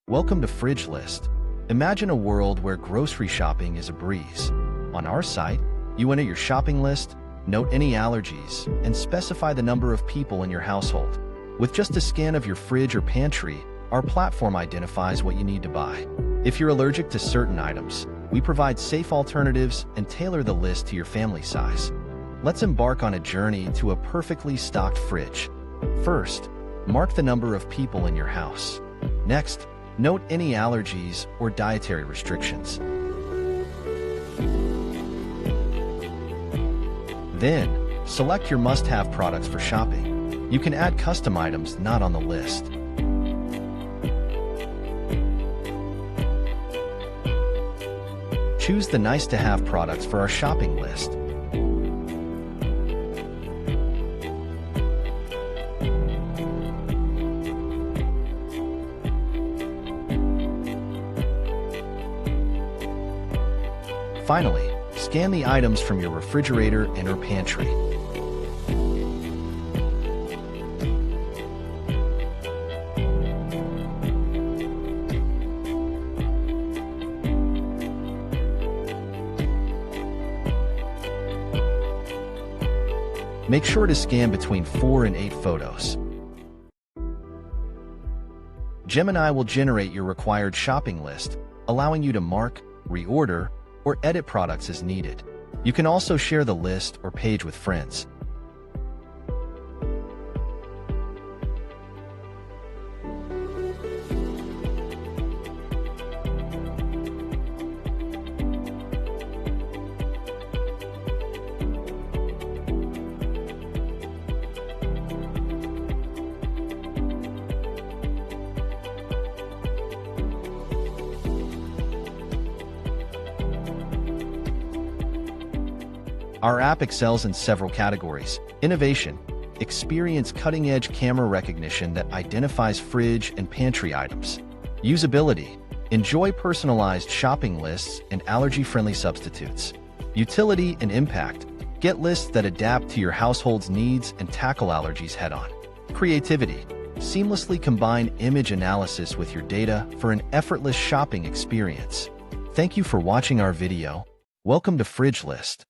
Welcome to FridgeList. Imagine a world where grocery shopping is a breeze. On our site, you enter your shopping list, note any allergies, and specify the number of people in your household. With just a scan of your fridge or pantry, our platform identifies what you need to buy. If you're allergic to certain items, we provide safe alternatives and tailor the list to your family size. Let's embark on a journey to a perfectly stocked fridge. First, mark the number of people in your house. Next, note any allergies or dietary restrictions. Then, select your must-have products for shopping. You can add custom items not on the list. Choose the nice-to-have products for our shopping list. Finally, scan the items from your refrigerator and or pantry. Make sure to scan between 4 and 8 photos. Gemini will generate your required shopping list, allowing you to mark, reorder, or edit products as needed. You can also share the list or page with friends. Our app excels in several categories: innovation, experience cutting-edge camera recognition that identifies fridge and pantry items; usability, enjoy personalized shopping lists and allergy-friendly substitutes; utility and impact, get lists that adapt to your household's needs and tackle allergies head-on; creativity, seamlessly combine image analysis with your data for an effortless shopping experience. Thank you for watching our video. Welcome to FridgeList.